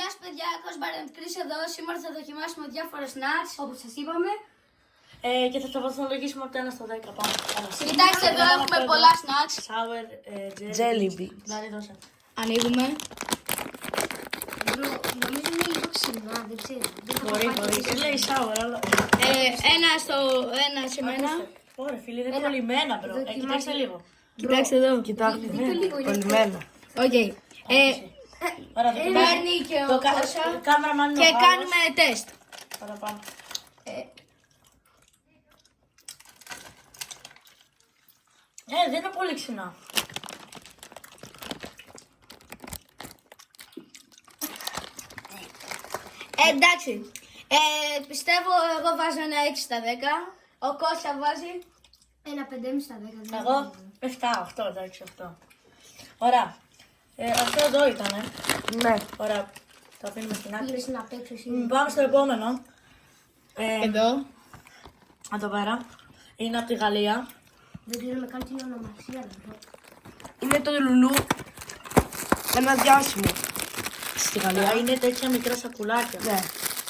Γεια σας παιδιά, Κris εδώ. Σήμερα θα δοκιμάσουμε διάφορα snacks, όπως σας είπαμε. Και θα τα βαθμολογήσουμε από το 1 στο 10 πάνω. Κοιτάξτε, εδώ έχουμε πολλά snacks. Sour, Jelly beans. Δηλαδή δώσε. Ανοίγουμε. Νομίζω είναι λίγο ξινά, δεν ξέρω. Μπορεί. Τι λέει sour, αλλά... Ένα σε μένα. Ωραία φίλοι, είναι κολλημένα μπρο. Κοιτάξτε λίγο. Κοιτάξτε εδώ. Κοιτάξτε, κολλημένα. Οκ. Ωραία, Παίρνει και ο Κώσα. Κάμεραμαν είναι Και ο Γάλλος. κάνουμε τεστ. Παραπάνω. Δεν είναι πολύ ξινά. Εντάξει. Πιστεύω εγώ βάζω ένα 6 στα 10. Ο Κώστα βάζει. Ένα 5,5 στα 10. Εγώ 7, 8, εντάξει 8. Ωραία. Αυτό εδώ ήτανε. Ναι. Ωραία. Το αφήνουμε στην άκρη. Πήρες να παίξω εσύ. Πάμε στο επόμενο. Εδώ. Εδώ πέρα. Είναι από τη Γαλλία. Δεν ξέρουμε καν την ονομασία. Είναι το λουλού. Ένα διάσημο. Στη Γαλλία. Είναι τέτοια μικρά σακουλάκια. Ναι.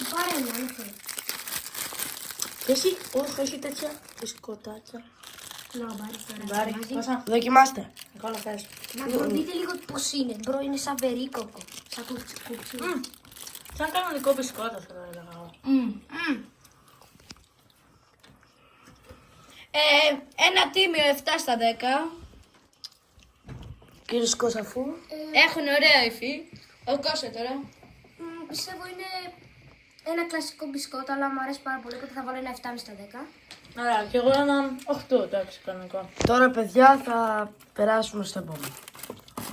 Πάρε ένα, αν θέλει. Και εσύ, όχι, έχει τέτοια μπισκοτάκια. Να πάρεις τώρα. Μπάρι, Κώστα. Δοκιμάστε. Νικόλα θες. Να το δείτε λίγο πώς είναι. Μπρο, είναι σαν περίκοκο. Σαν κουτσί. Σαν κανονικό μπισκότο θα το έλεγα εγώ. Ένα τίμιο 7 στα 10. Κύριος Κώσαφού. Έχουν ωραία υφή. Ο Κώστα τώρα. Πιστεύω είναι ένα κλασικό μπισκότο, αλλά μου αρέσει πάρα πολύ. Οπότε θα βάλω ένα 7,5 στα 10. Ωραία, και εγώ ένα 8, εντάξει, κανονικό. Τώρα παιδιά θα περάσουμε στο επόμενο.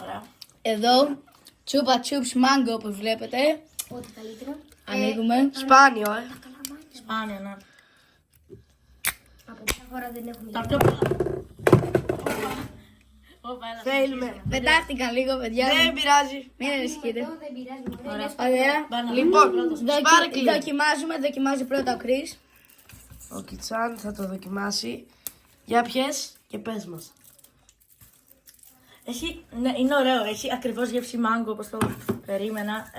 Ωραία. Εδώ. Τσούπα τσούπς μάγκο όπως βλέπετε. Ό,τι καλύτερο. Ανοίγουμε. Σπάνιο, Καλαμάκια. Σπάνια, ναι. Από ποια χώρα δεν έχουμε Τα γίνει. πιο πολλά. Θέλουμε. Πετάχτηκαν λίγο παιδιά. Δεν πειράζει. Μην ανησυχείτε. Εδώ δεν πειράζει. Ωραία. Ωραία. Λοιπόν, Sparkly. Δοκιμάζει πρώτα ο Κρίς. Ο Κιτσάν θα το δοκιμάσει. Για πιες και πες μας. Έχει, ναι, είναι ωραίο, έχει ακριβώς γεύση μάγκο όπως το περίμενα.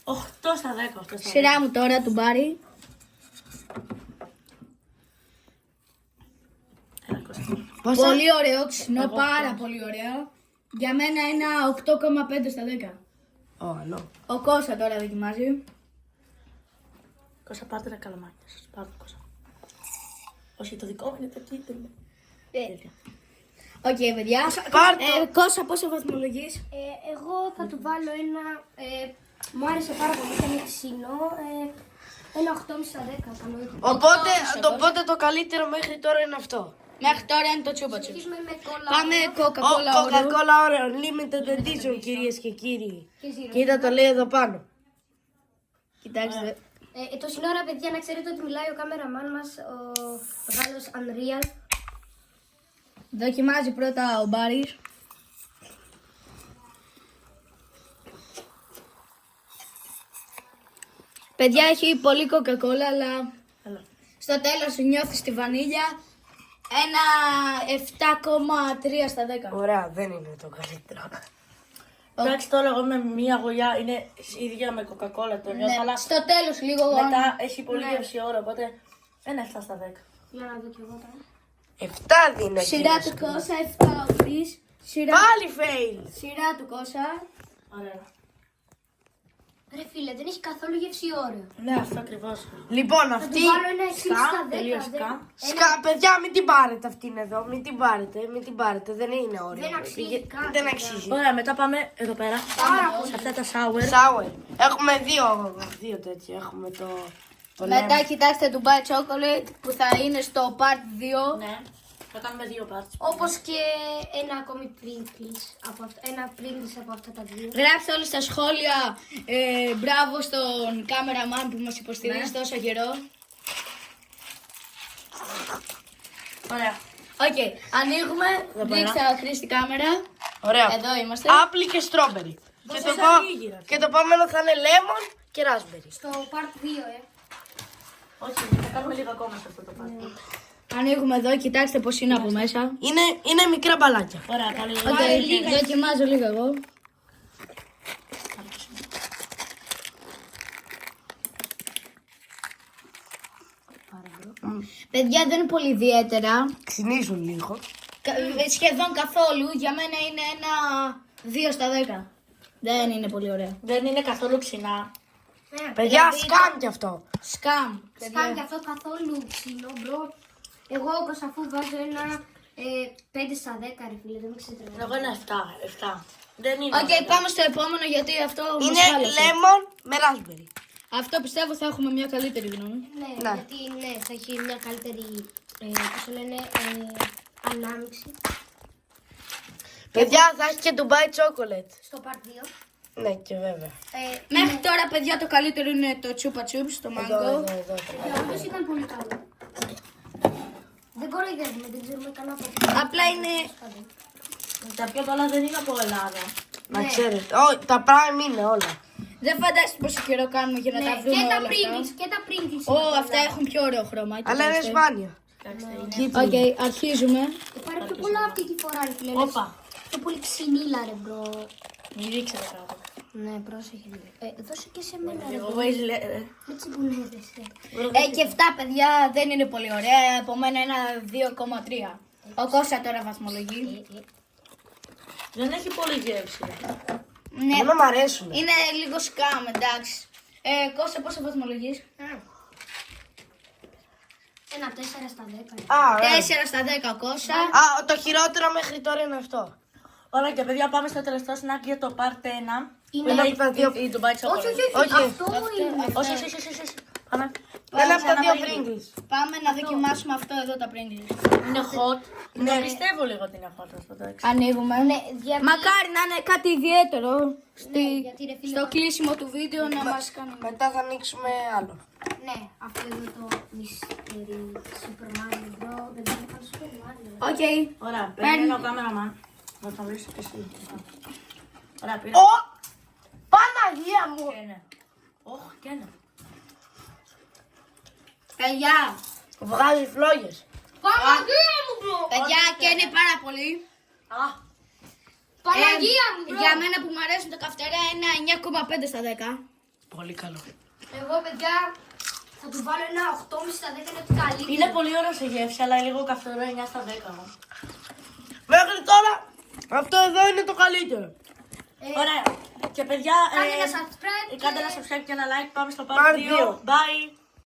8 στα 10, 8 στα 10. Σειρά μου τώρα του Μπάρι. Έλα, Κώστα. Πόσα? Πολύ ωραίο, ξινό, πάρα πολύ ωραίο. Για μένα ένα 8,5 στα 10. Άλλο. Ο Κώστα τώρα δοκιμάζει. Κώστα, πάρτε ένα καλαμάκι σας. Πάρτε, Κώστα. Όχι, το δικό μου είναι το κίτρινο. Οκ, παιδιά. Πάρτε. Κώστα, πόσο βαθμολογείς? Εγώ θα του βάλω ένα. Μου άρεσε πάρα πολύ, ήταν ξινό. Ένα 8,5 στα 10. Καλό ήταν. Οπότε το καλύτερο μέχρι τώρα είναι αυτό. Μέχρι τώρα είναι το τσούπα τσούπ. Συνεχίζουμε με κόλλα. Πάμε Ο Coca-Cola Oreo. Coca-Cola Oreo Limited Edition, κυρίες και κύριοι. Κοίτα το λέει εδώ πάνω. Κοιτάξτε. Τόση ώρα, παιδιά, να ξέρετε ότι μιλάει ο κάμεραμάν μας, ο Γάλλος Unreal. Δοκιμάζει πρώτα ο Μπάρις. Παιδιά, έχει πολύ Coca-Cola, αλλά Έλα. στο τέλος σου νιώθεις τη βανίλια. Ένα 7,3 στα 10. Ωραία, δεν είναι το καλύτερο. Εντάξει, τώρα εγώ με μία γουλιά είναι ίδια με κοκακόλα το νιώθω, αλλά Στο τέλος λίγο μετά έχει πολύ γεύση ώρα, οπότε ένα 7 στα 10. Για να δω κι εγώ τώρα. 7 δίνω. Σειρά κύριε. του Κώσα, 7 ο Κρίς. Πάλι fail. Σειρά του Κώσα. Ωραία. Ρε φίλε, δεν έχει καθόλου γεύση όριο. Ναι, αυτό ακριβώς. Λοιπόν, Θα αυτή. του βάλω ένα 6 στα 10. τελείως σκά. Παιδιά, μην την πάρετε αυτήν εδώ. Μην την πάρετε. Δεν είναι όριο. Δεν αξίζει καν, Δεν παιδιά. αξίζει. Ωραία, μετά πάμε εδώ πέρα. Σε αυτά τα sour. Sour. Έχουμε δύο τέτοια. Έχουμε το Μετά κοιτάξτε του Dubai Chocolate που θα είναι στο part 2. Ναι, θα κάνουμε δύο parts. Όπως και ένα ακόμη Pringles από αυτά, ένα Pringles από αυτά τα δύο. Γράψτε όλοι στα σχόλια μπράβο στον κάμεραμαν που μας υποστηρίζει τόσο καιρό. Ωραία. Οκ, ανοίγουμε. Δείξτε ο Κρίς την κάμερα. Ωραία. Εδώ είμαστε. Apple και strawberry. Δώσε ανοίγει, ρε. Και το επόμενο θα είναι lemon και raspberry. Στο part 2, Όχι, θα κάνουμε λίγο ακόμα σε αυτό το part. Ανοίγουμε εδώ, κοιτάξτε πώς είναι από μέσα. Είναι μικρά μπαλάκια. Ωραία, καλή. Οκ, δοκιμάζω λίγο εγώ. Παιδιά δεν είναι πολύ ιδιαίτερα. Ξυνήσουν λίγο. Σχεδόν καθόλου. Για μένα είναι ένα 2 στα 10. Δεν είναι πολύ ωραίο. Δεν είναι καθόλου ξινά. Παιδιά, δηλαδή σκάμ κι αυτό. Σκάμ. Σκάνει και αυτό καθόλου ψηλό, μπρο. Εγώ όπως αφού βάζω ένα 5 στα 10, ρε φίλε, δεν με ξετρελάει. Εγώ ένα 7. Δεν είναι. Οκ, πάμε στο επόμενο γιατί αυτό μας Είναι χάλασε. lemon με raspberry. Αυτό πιστεύω θα έχουμε μια καλύτερη γνώμη. Ναι, Ναι. γιατί ναι, θα έχει μια καλύτερη, πώς το λένε, ανάμειξη. Παιδιά, θα έχει και Dubai chocolate. Στο part 2. Ναι, και βέβαια. Μέχρι τώρα, παιδιά, το καλύτερο είναι το Chupa Chups, το Εδώ, mango. εδώ. Όντως ήταν πολύ καλό. Δεν κοροϊδεύουμε, δεν ξέρουμε κανένα από Απλά είναι. Τα πιο πολλά δεν είναι από Ελλάδα. Να ξέρετε. Όχι, τα prime είναι όλα. Δεν φαντάζεσαι πόσο καιρό κάνουμε για να τα βρούμε Και όλα τα αυτά. Pringles, και τα Pringles. Ω, αυτά έχουν πιο ωραίο χρώμα. Αλλά είναι κοιτάξτε. σπάνια. Οκ, αρχίζουμε. Πάρε πιο πολλά αυτή τη φορά, ρε φίλε. Όπα. Πιο πολύ ξυνήλα, ρε μπρο. Μην ρίξετε κάτω. Ναι, πρόσεχε λίγο. Δώσε και σε μένα, ρε Εγώ μπρο. βάζεις Μην τσιμπουλεύεσαι. Και 7 παιδιά δεν είναι πολύ ωραία. Από μένα ένα 2,3. Ο Κώστα τώρα βαθμολογεί. Δεν έχει πολύ γεύση. Ναι, Εμένα μου αρέσουν. είναι λίγο σκάμ, εντάξει. Κώστα, πόσο βαθμολογείς? Ένα 4 στα 10. Α, ωραία. 4 στα 10 Κώστα. Α, το χειρότερο μέχρι τώρα είναι αυτό. Ωραία και παιδιά πάμε στο τελευταίο snack για το part 1. Είναι Ένα από τα δύο. Η Dubai Chocolate. Όχι. Αυτό είναι. Όχι. Πάμε. Ένα από τα δύο Ξαναβάλει. Pringles. Πάμε να δοκιμάσουμε αυτό εδώ τα Pringles. Είναι hot. Ναι, πιστεύω λίγο ότι είναι hot. αυτό, εντάξει. Ανοίγουμε. γιατί- Μακάρι να είναι κάτι ιδιαίτερο γιατί, ρε φίλε, στο κλείσιμο του βίντεο να μας κάνουν. Μετά θα ανοίξουμε άλλο. Ναι, αυτό εδώ το mystery Super Mario Bro. Δεν μπορεί να Super Mario. Οκ. Ωραία, παίρνει ο κάμεραμαν. Να το βρεις και εσύ. Ωραία, πήρα. Ω! Παναγία μου! Και ναι. Όχι, και ναι. Παιδιά, Βγάζει φλόγες. Παναγία μου, bro! παιδιά και είναι πάρα πολύ. Α, Παναγία μου, bro! Για μένα που μου αρέσουν τα καυτερά είναι 9,5 στα 10. Πολύ καλό. Εγώ, παιδιά, θα του βάλω ένα 8,5 στα 10, είναι το καλύτερο. είναι πολύ ωραίο σε γεύση, αλλά λίγο καυτερό 9 στα 10. Μέχρι τώρα αυτό εδώ είναι το καλύτερο. Ωραία. Και παιδιά, Κάντε ένα subscribe κάντε και- ένα subscribe και ένα like. Πάμε στο Part part 2. δύο. Bye.